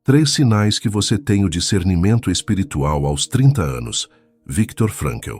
3 sinais que você tem o discernimento espiritual aos 30 anos. Viktor Frankl.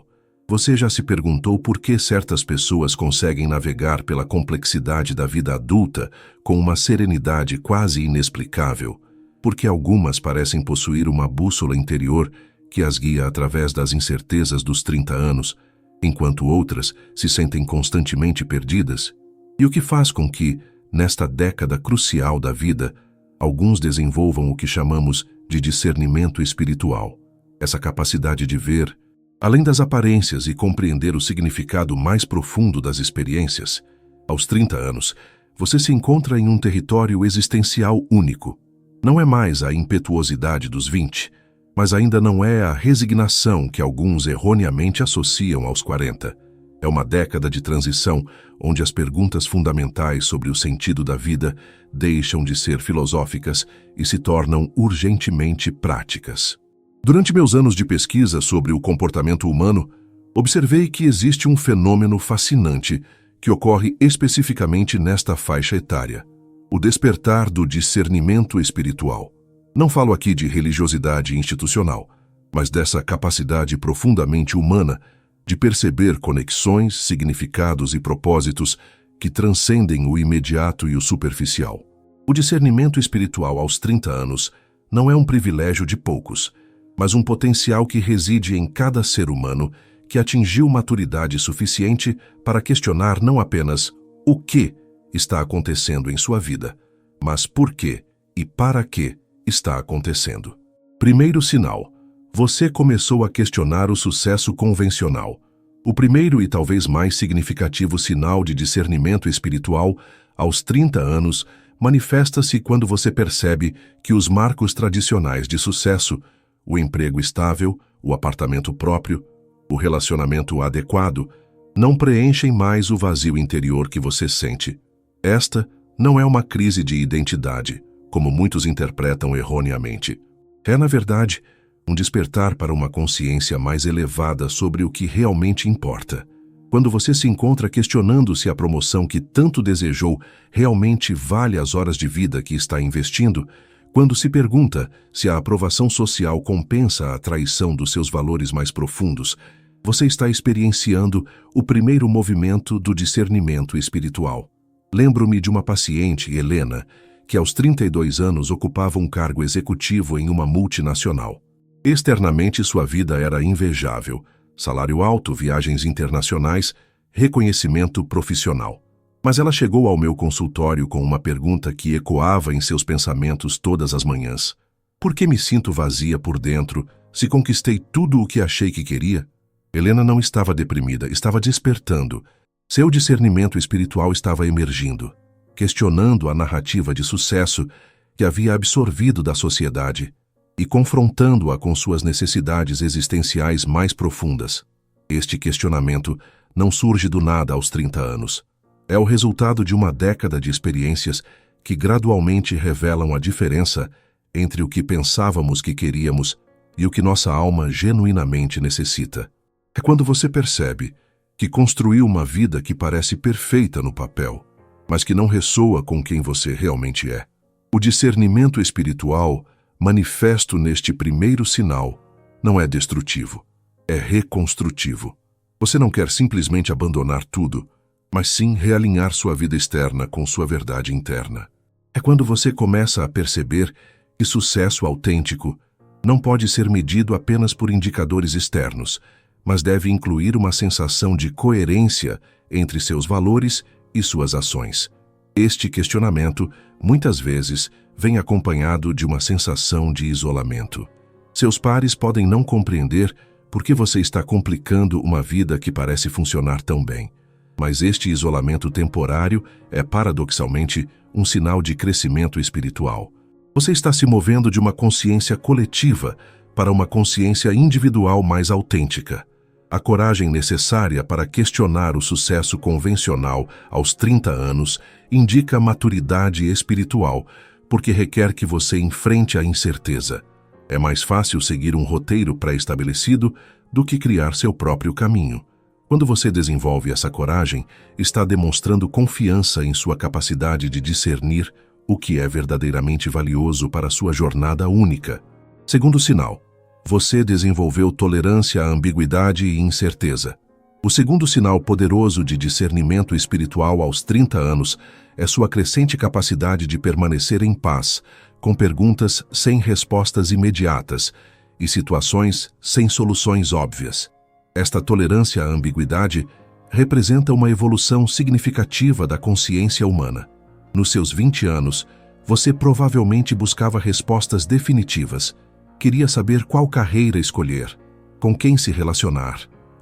Você já se perguntou por que certas pessoas conseguem navegar pela complexidade da vida adulta com uma serenidade quase inexplicável? Porque algumas parecem possuir uma bússola interior que as guia através das incertezas dos 30 anos, enquanto outras se sentem constantemente perdidas? E o que faz com que, nesta década crucial da vida, alguns desenvolvam o que chamamos de discernimento espiritual? Essa capacidade de ver, além das aparências, e compreender o significado mais profundo das experiências. Aos 30 anos, você se encontra em um território existencial único. Não é mais a impetuosidade dos 20, mas ainda não é a resignação que alguns erroneamente associam aos 40. É uma década de transição onde as perguntas fundamentais sobre o sentido da vida deixam de ser filosóficas e se tornam urgentemente práticas. Durante meus anos de pesquisa sobre o comportamento humano, observei que existe um fenômeno fascinante que ocorre especificamente nesta faixa etária: o despertar do discernimento espiritual. Não falo aqui de religiosidade institucional, mas dessa capacidade profundamente humana de perceber conexões, significados e propósitos que transcendem o imediato e o superficial. O discernimento espiritual aos 30 anos não é um privilégio de poucos, mas um potencial que reside em cada ser humano que atingiu maturidade suficiente para questionar não apenas o que está acontecendo em sua vida, mas por que e para que está acontecendo. Primeiro sinal: você começou a questionar o sucesso convencional. O primeiro e talvez mais significativo sinal de discernimento espiritual aos 30 anos manifesta-se quando você percebe que os marcos tradicionais de sucesso, o emprego estável, o apartamento próprio, o relacionamento adequado, não preenchem mais o vazio interior que você sente. Esta não é uma crise de identidade, como muitos interpretam erroneamente. É, na verdade, um despertar para uma consciência mais elevada sobre o que realmente importa. Quando você se encontra questionando se a promoção que tanto desejou realmente vale as horas de vida que está investindo, quando se pergunta se a aprovação social compensa a traição dos seus valores mais profundos, você está experienciando o primeiro movimento do discernimento espiritual. Lembro-me de uma paciente, Helena, que aos 32 anos ocupava um cargo executivo em uma multinacional. Externamente, sua vida era invejável: salário alto, viagens internacionais, reconhecimento profissional. Mas ela chegou ao meu consultório com uma pergunta que ecoava em seus pensamentos todas as manhãs: por que me sinto vazia por dentro se conquistei tudo o que achei que queria? Helena não estava deprimida, estava despertando. Seu discernimento espiritual estava emergindo, questionando a narrativa de sucesso que havia absorvido da sociedade e confrontando-a com suas necessidades existenciais mais profundas. Este questionamento não surge do nada aos 30 anos. É o resultado de uma década de experiências que gradualmente revelam a diferença entre o que pensávamos que queríamos e o que nossa alma genuinamente necessita. É quando você percebe que construiu uma vida que parece perfeita no papel, mas que não ressoa com quem você realmente é. O discernimento espiritual, manifesto neste primeiro sinal, não é destrutivo, é reconstrutivo. Você não quer simplesmente abandonar tudo, mas sim realinhar sua vida externa com sua verdade interna. É quando você começa a perceber que sucesso autêntico não pode ser medido apenas por indicadores externos, mas deve incluir uma sensação de coerência entre seus valores e suas ações. Este questionamento, muitas vezes, vem acompanhado de uma sensação de isolamento. Seus pares podem não compreender por que você está complicando uma vida que parece funcionar tão bem. Mas este isolamento temporário é, paradoxalmente, um sinal de crescimento espiritual. Você está se movendo de uma consciência coletiva para uma consciência individual mais autêntica. A coragem necessária para questionar o sucesso convencional aos 30 anos indica maturidade espiritual, porque requer que você enfrente a incerteza. É mais fácil seguir um roteiro pré-estabelecido do que criar seu próprio caminho. Quando você desenvolve essa coragem, está demonstrando confiança em sua capacidade de discernir o que é verdadeiramente valioso para sua jornada única. Segundo sinal, você desenvolveu tolerância à ambiguidade e incerteza. O segundo sinal poderoso de discernimento espiritual aos 30 anos é sua crescente capacidade de permanecer em paz, com perguntas sem respostas imediatas e situações sem soluções óbvias. Esta tolerância à ambiguidade representa uma evolução significativa da consciência humana. Nos seus 20 anos, você provavelmente buscava respostas definitivas. Queria saber qual carreira escolher, com quem se relacionar,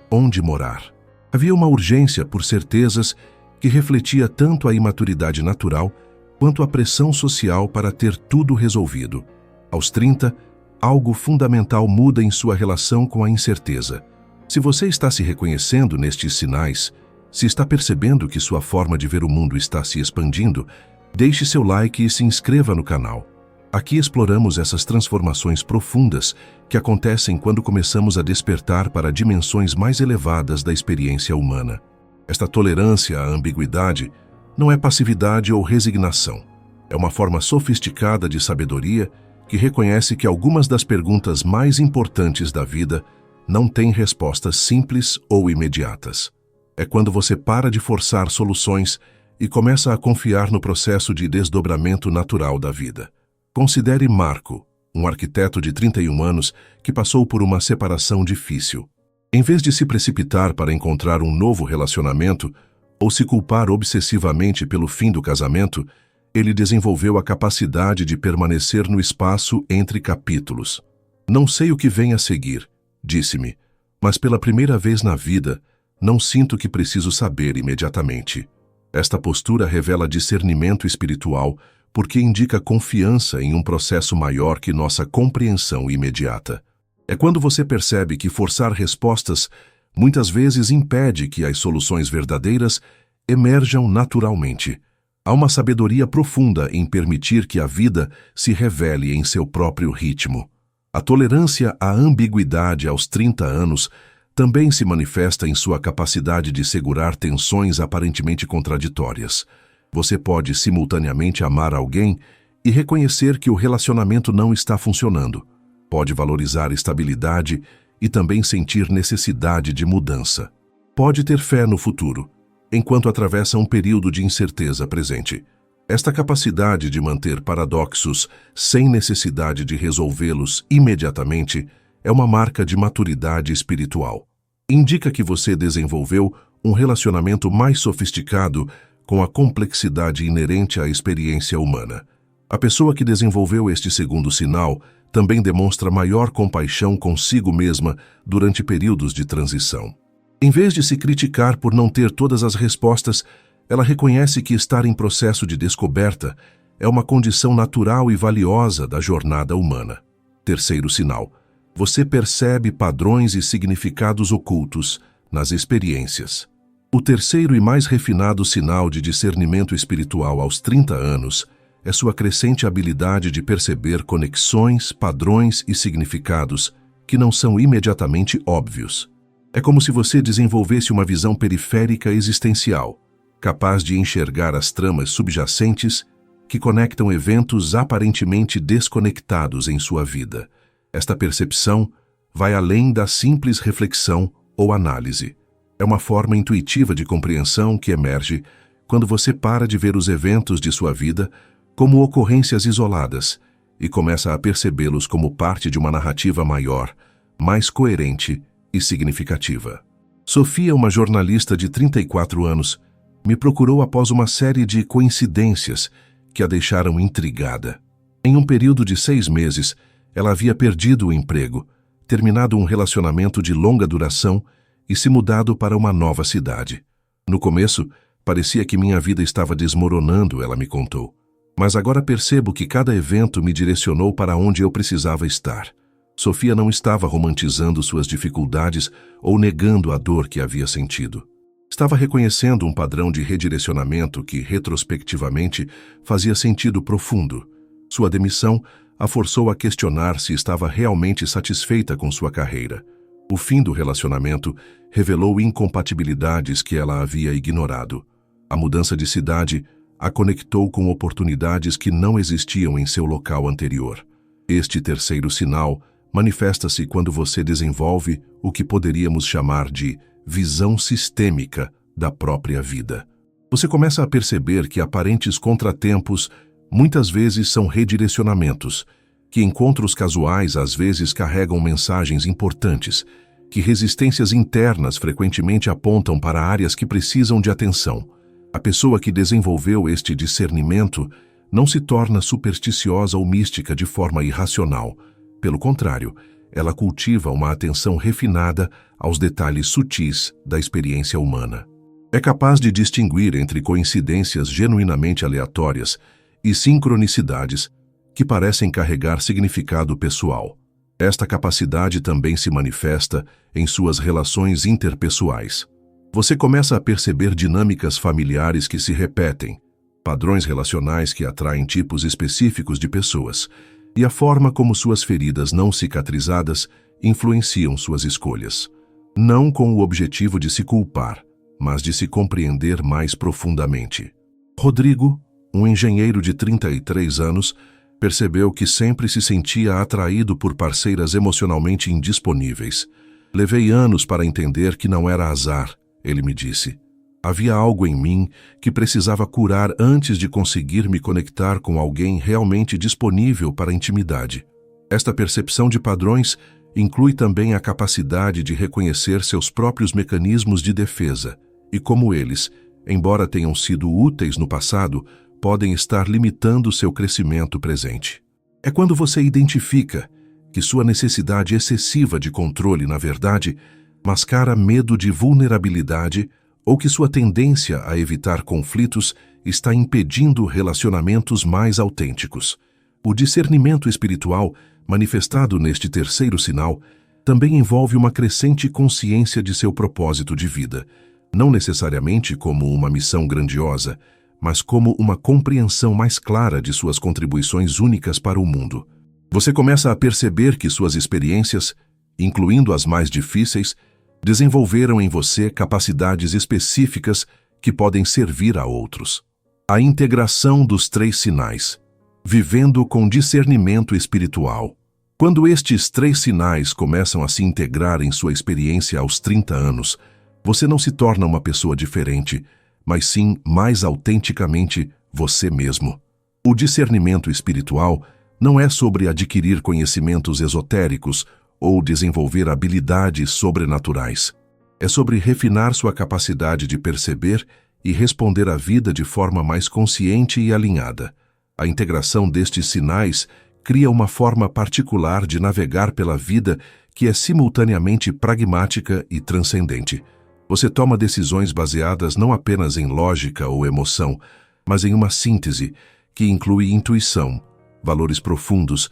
onde morar. Havia uma urgência por certezas que refletia tanto a imaturidade natural quanto a pressão social para ter tudo resolvido. Aos 30, algo fundamental muda em sua relação com a incerteza. Se você está se reconhecendo nestes sinais, se está percebendo que sua forma de ver o mundo está se expandindo, deixe seu like e se inscreva no canal. Aqui exploramos essas transformações profundas que acontecem quando começamos a despertar para dimensões mais elevadas da experiência humana. Esta tolerância à ambiguidade não é passividade ou resignação. É uma forma sofisticada de sabedoria que reconhece que algumas das perguntas mais importantes da vida não têm respostas simples ou imediatas. É quando você para de forçar soluções e começa a confiar no processo de desdobramento natural da vida. Considere Marco, um arquiteto de 31 anos que passou por uma separação difícil. Em vez de se precipitar para encontrar um novo relacionamento ou se culpar obsessivamente pelo fim do casamento, ele desenvolveu a capacidade de permanecer no espaço entre capítulos. Não sei o que vem a seguir, disse-me, mas pela primeira vez na vida, não sinto que preciso saber imediatamente. Esta postura revela discernimento espiritual porque indica confiança em um processo maior que nossa compreensão imediata. É quando você percebe que forçar respostas muitas vezes impede que as soluções verdadeiras emerjam naturalmente. Há uma sabedoria profunda em permitir que a vida se revele em seu próprio ritmo. A tolerância à ambiguidade aos 30 anos também se manifesta em sua capacidade de segurar tensões aparentemente contraditórias. Você pode simultaneamente amar alguém e reconhecer que o relacionamento não está funcionando. Pode valorizar estabilidade e também sentir necessidade de mudança. Pode ter fé no futuro, enquanto atravessa um período de incerteza presente. Esta capacidade de manter paradoxos sem necessidade de resolvê-los imediatamente é uma marca de maturidade espiritual. Indica que você desenvolveu um relacionamento mais sofisticado com a complexidade inerente à experiência humana. A pessoa que desenvolveu este segundo sinal também demonstra maior compaixão consigo mesma durante períodos de transição. Em vez de se criticar por não ter todas as respostas, ela reconhece que estar em processo de descoberta é uma condição natural e valiosa da jornada humana. Terceiro sinal: você percebe padrões e significados ocultos nas experiências. O terceiro e mais refinado sinal de discernimento espiritual aos 30 anos é sua crescente habilidade de perceber conexões, padrões e significados que não são imediatamente óbvios. É como se você desenvolvesse uma visão periférica existencial, capaz de enxergar as tramas subjacentes que conectam eventos aparentemente desconectados em sua vida. Esta percepção vai além da simples reflexão ou análise. É uma forma intuitiva de compreensão que emerge quando você para de ver os eventos de sua vida como ocorrências isoladas e começa a percebê-los como parte de uma narrativa maior, mais coerente e significativa. Sofia, uma jornalista de 34 anos, me procurou após uma série de coincidências que a deixaram intrigada. Em um período de 6 meses, ela havia perdido o emprego, terminado um relacionamento de longa duração e se mudado para uma nova cidade. No começo, parecia que minha vida estava desmoronando, ela me contou. Mas agora percebo que cada evento me direcionou para onde eu precisava estar. Sofia não estava romantizando suas dificuldades ou negando a dor que havia sentido. Estava reconhecendo um padrão de redirecionamento que, retrospectivamente, fazia sentido profundo. Sua demissão a forçou a questionar se estava realmente satisfeita com sua carreira. O fim do relacionamento revelou incompatibilidades que ela havia ignorado. A mudança de cidade a conectou com oportunidades que não existiam em seu local anterior. Este terceiro sinal manifesta-se quando você desenvolve o que poderíamos chamar de visão sistêmica da própria vida. Você começa a perceber que aparentes contratempos muitas vezes são redirecionamentos, que encontros casuais às vezes carregam mensagens importantes, que resistências internas frequentemente apontam para áreas que precisam de atenção. A pessoa que desenvolveu este discernimento não se torna supersticiosa ou mística de forma irracional. Pelo contrário, ela cultiva uma atenção refinada aos detalhes sutis da experiência humana. É capaz de distinguir entre coincidências genuinamente aleatórias e sincronicidades que parecem carregar significado pessoal. Esta capacidade também se manifesta em suas relações interpessoais. Você começa a perceber dinâmicas familiares que se repetem, padrões relacionais que atraem tipos específicos de pessoas, e a forma como suas feridas não cicatrizadas influenciam suas escolhas. Não com o objetivo de se culpar, mas de se compreender mais profundamente. Rodrigo, um engenheiro de 33 anos, percebeu que sempre se sentia atraído por parceiras emocionalmente indisponíveis. Levei anos para entender que não era azar, ele me disse. Havia algo em mim que precisava curar antes de conseguir me conectar com alguém realmente disponível para a intimidade. Esta percepção de padrões inclui também a capacidade de reconhecer seus próprios mecanismos de defesa e como eles, embora tenham sido úteis no passado, podem estar limitando seu crescimento presente. É quando você identifica que sua necessidade excessiva de controle, na verdade, mascara medo de vulnerabilidade ou que sua tendência a evitar conflitos está impedindo relacionamentos mais autênticos. O discernimento espiritual, manifestado neste terceiro sinal, também envolve uma crescente consciência de seu propósito de vida, não necessariamente como uma missão grandiosa, mas como uma compreensão mais clara de suas contribuições únicas para o mundo. Você começa a perceber que suas experiências, incluindo as mais difíceis, desenvolveram em você capacidades específicas que podem servir a outros. A integração dos três sinais. Vivendo com discernimento espiritual. Quando estes três sinais começam a se integrar em sua experiência aos 30 anos, você não se torna uma pessoa diferente, mas sim, mais autenticamente, você mesmo. O discernimento espiritual não é sobre adquirir conhecimentos esotéricos ou desenvolver habilidades sobrenaturais. É sobre refinar sua capacidade de perceber e responder à vida de forma mais consciente e alinhada. A integração destes sinais cria uma forma particular de navegar pela vida que é simultaneamente pragmática e transcendente. Você toma decisões baseadas não apenas em lógica ou emoção, mas em uma síntese que inclui intuição, valores profundos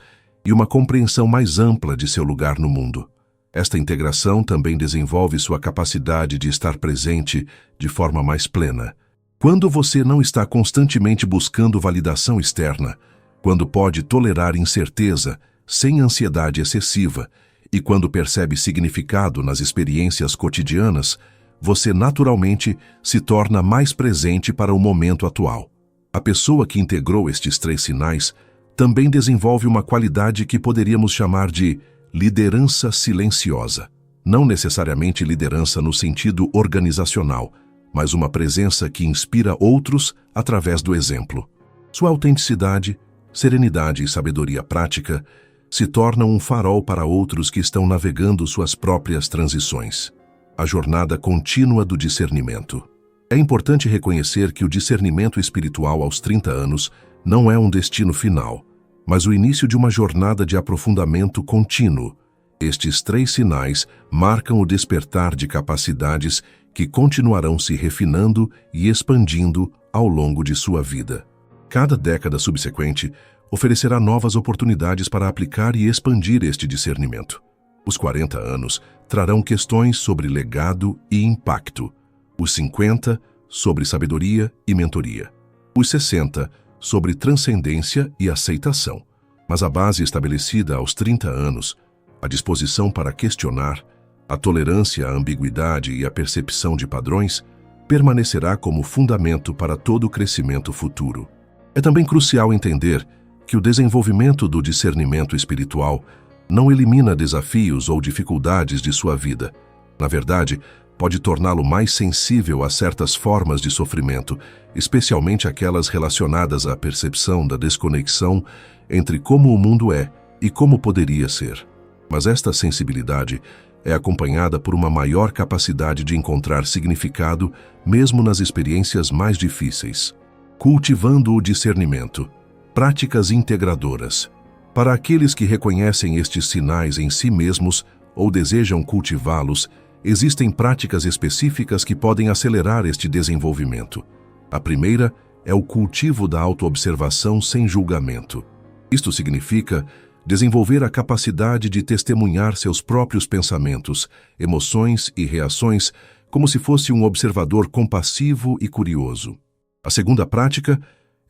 e uma compreensão mais ampla de seu lugar no mundo. Esta integração também desenvolve sua capacidade de estar presente de forma mais plena. Quando você não está constantemente buscando validação externa, quando pode tolerar incerteza sem ansiedade excessiva e quando percebe significado nas experiências cotidianas, você naturalmente se torna mais presente para o momento atual. A pessoa que integrou estes três sinais também desenvolve uma qualidade que poderíamos chamar de liderança silenciosa. Não necessariamente liderança no sentido organizacional, mas uma presença que inspira outros através do exemplo. Sua autenticidade, serenidade e sabedoria prática se tornam um farol para outros que estão navegando suas próprias transições. A jornada contínua do discernimento. É importante reconhecer que o discernimento espiritual aos 30 anos não é um destino final, mas o início de uma jornada de aprofundamento contínuo. Estes três sinais marcam o despertar de capacidades que continuarão se refinando e expandindo ao longo de sua vida. Cada década subsequente oferecerá novas oportunidades para aplicar e expandir este discernimento. Os 40 anos trarão questões sobre legado e impacto. Os 50, sobre sabedoria e mentoria. Os 60, sobre transcendência e aceitação. Mas a base estabelecida aos 30 anos, a disposição para questionar, a tolerância à ambiguidade e a percepção de padrões, permanecerá como fundamento para todo o crescimento futuro. É também crucial entender que o desenvolvimento do discernimento espiritual não elimina desafios ou dificuldades de sua vida. Na verdade, pode torná-lo mais sensível a certas formas de sofrimento, especialmente aquelas relacionadas à percepção da desconexão entre como o mundo é e como poderia ser. Mas esta sensibilidade é acompanhada por uma maior capacidade de encontrar significado mesmo nas experiências mais difíceis. Cultivando o discernimento. Práticas integradoras. Para aqueles que reconhecem estes sinais em si mesmos ou desejam cultivá-los, existem práticas específicas que podem acelerar este desenvolvimento. A primeira é o cultivo da autoobservação sem julgamento. Isto significa desenvolver a capacidade de testemunhar seus próprios pensamentos, emoções e reações como se fosse um observador compassivo e curioso. A segunda prática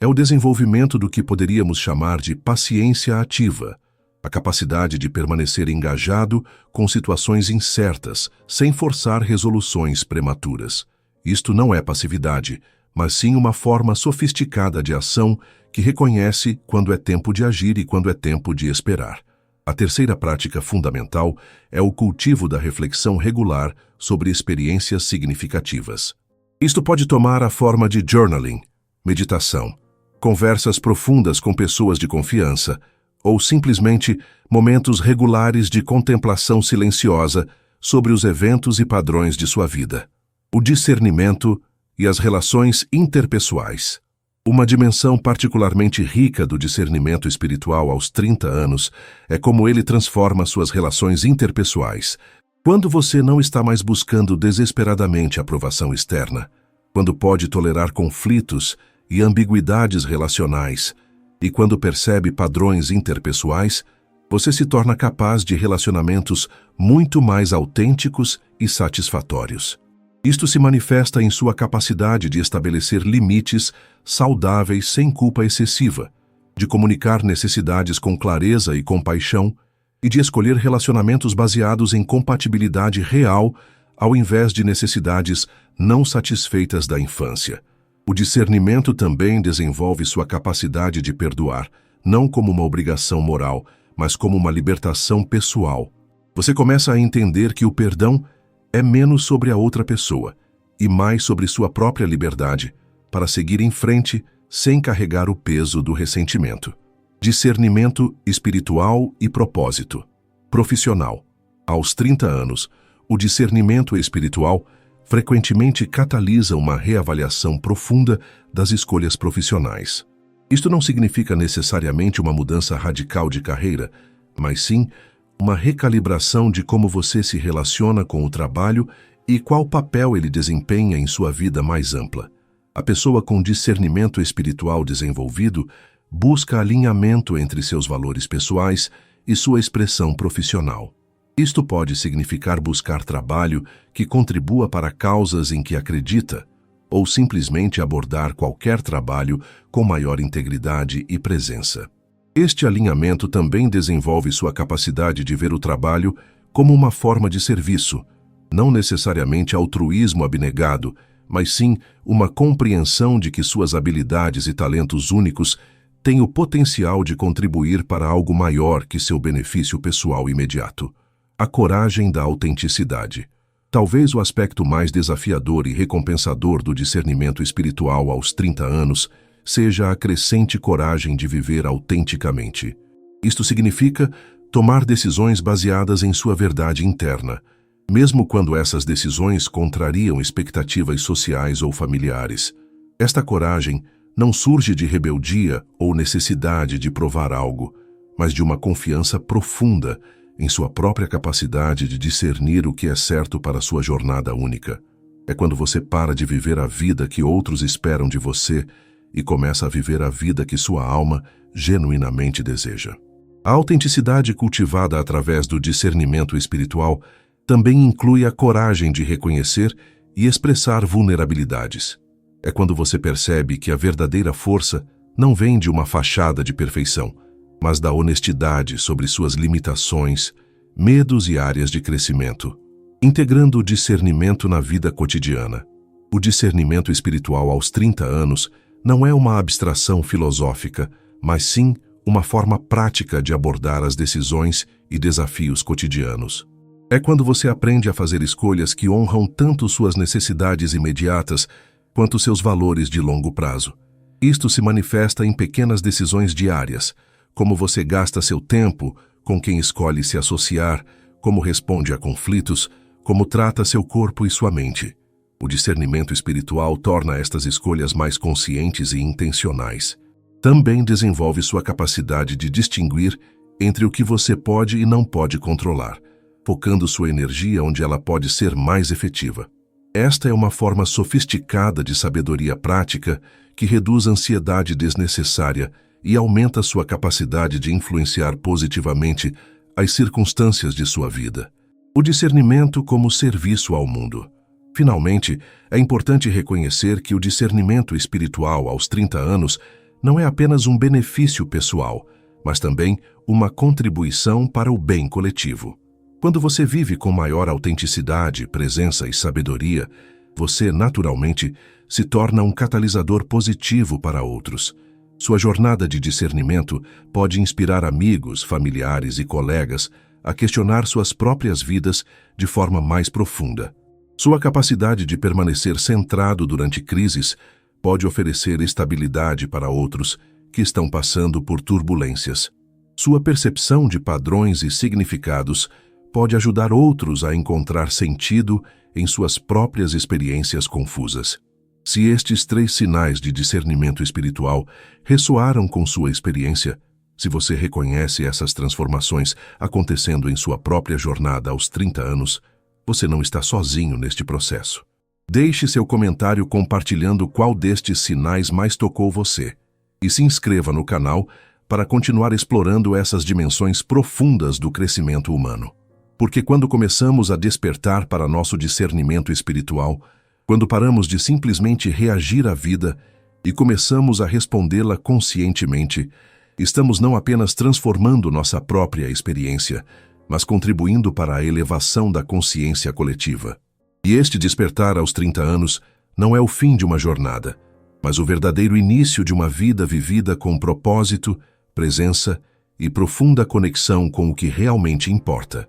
é o desenvolvimento do que poderíamos chamar de paciência ativa, a capacidade de permanecer engajado com situações incertas, sem forçar resoluções prematuras. Isto não é passividade, mas sim uma forma sofisticada de ação que reconhece quando é tempo de agir e quando é tempo de esperar. A terceira prática fundamental é o cultivo da reflexão regular sobre experiências significativas. Isto pode tomar a forma de journaling, meditação, conversas profundas com pessoas de confiança, ou simplesmente momentos regulares de contemplação silenciosa sobre os eventos e padrões de sua vida. O discernimento e as relações interpessoais. Uma dimensão particularmente rica do discernimento espiritual aos 30 anos é como ele transforma suas relações interpessoais. Quando você não está mais buscando desesperadamente aprovação externa, quando pode tolerar conflitos e ambiguidades relacionais, e quando percebe padrões interpessoais, você se torna capaz de relacionamentos muito mais autênticos e satisfatórios. Isto se manifesta em sua capacidade de estabelecer limites saudáveis sem culpa excessiva, de comunicar necessidades com clareza e compaixão e de escolher relacionamentos baseados em compatibilidade real ao invés de necessidades não satisfeitas da infância. O discernimento também desenvolve sua capacidade de perdoar, não como uma obrigação moral, mas como uma libertação pessoal. Você começa a entender que o perdão é menos sobre a outra pessoa e mais sobre sua própria liberdade, para seguir em frente sem carregar o peso do ressentimento. Discernimento espiritual e propósito. Profissional. Aos 30 anos, o discernimento espiritual frequentemente catalisa uma reavaliação profunda das escolhas profissionais. Isto não significa necessariamente uma mudança radical de carreira, mas sim uma recalibração de como você se relaciona com o trabalho e qual papel ele desempenha em sua vida mais ampla. A pessoa com discernimento espiritual desenvolvido busca alinhamento entre seus valores pessoais e sua expressão profissional. Isto pode significar buscar trabalho que contribua para causas em que acredita, ou simplesmente abordar qualquer trabalho com maior integridade e presença. Este alinhamento também desenvolve sua capacidade de ver o trabalho como uma forma de serviço, não necessariamente altruísmo abnegado, mas sim uma compreensão de que suas habilidades e talentos únicos têm o potencial de contribuir para algo maior que seu benefício pessoal imediato. A coragem da autenticidade. Talvez o aspecto mais desafiador e recompensador do discernimento espiritual aos 30 anos seja a crescente coragem de viver autenticamente. Isto significa tomar decisões baseadas em sua verdade interna, mesmo quando essas decisões contrariam expectativas sociais ou familiares. Esta coragem não surge de rebeldia ou necessidade de provar algo, mas de uma confiança profunda em sua própria capacidade de discernir o que é certo para sua jornada única. É quando você para de viver a vida que outros esperam de você e começa a viver a vida que sua alma genuinamente deseja. A autenticidade cultivada através do discernimento espiritual também inclui a coragem de reconhecer e expressar vulnerabilidades. É quando você percebe que a verdadeira força não vem de uma fachada de perfeição, mas da honestidade sobre suas limitações, medos e áreas de crescimento, integrando o discernimento na vida cotidiana. O O discernimento espiritual aos 30 anos não é uma abstração filosófica, mas sim uma forma prática de abordar as decisões e desafios cotidianos. É quando você aprende a fazer escolhas que honram tanto suas necessidades imediatas quanto seus valores de longo prazo. Isto se manifesta em pequenas decisões diárias, como você gasta seu tempo, com quem escolhe se associar, como responde a conflitos, como trata seu corpo e sua mente. O discernimento espiritual torna estas escolhas mais conscientes e intencionais. Também desenvolve sua capacidade de distinguir entre o que você pode e não pode controlar, focando sua energia onde ela pode ser mais efetiva. Esta é uma forma sofisticada de sabedoria prática que reduz a ansiedade desnecessária e aumenta sua capacidade de influenciar positivamente as circunstâncias de sua vida. O discernimento como serviço ao mundo. Finalmente, é importante reconhecer que o discernimento espiritual aos 30 anos não é apenas um benefício pessoal, mas também uma contribuição para o bem coletivo. Quando você vive com maior autenticidade, presença e sabedoria, você, naturalmente, se torna um catalisador positivo para outros. Sua jornada de discernimento pode inspirar amigos, familiares e colegas a questionar suas próprias vidas de forma mais profunda. Sua capacidade de permanecer centrado durante crises pode oferecer estabilidade para outros que estão passando por turbulências. Sua percepção de padrões e significados pode ajudar outros a encontrar sentido em suas próprias experiências confusas. Se estes 3 sinais de discernimento espiritual ressoaram com sua experiência, se você reconhece essas transformações acontecendo em sua própria jornada aos 30 anos, você não está sozinho neste processo. Deixe seu comentário compartilhando qual destes sinais mais tocou você e se inscreva no canal para continuar explorando essas dimensões profundas do crescimento humano. Porque quando começamos a despertar para nosso discernimento espiritual, quando paramos de simplesmente reagir à vida e começamos a respondê-la conscientemente, estamos não apenas transformando nossa própria experiência, mas contribuindo para a elevação da consciência coletiva. E este despertar aos 30 anos não é o fim de uma jornada, mas o verdadeiro início de uma vida vivida com propósito, presença e profunda conexão com o que realmente importa.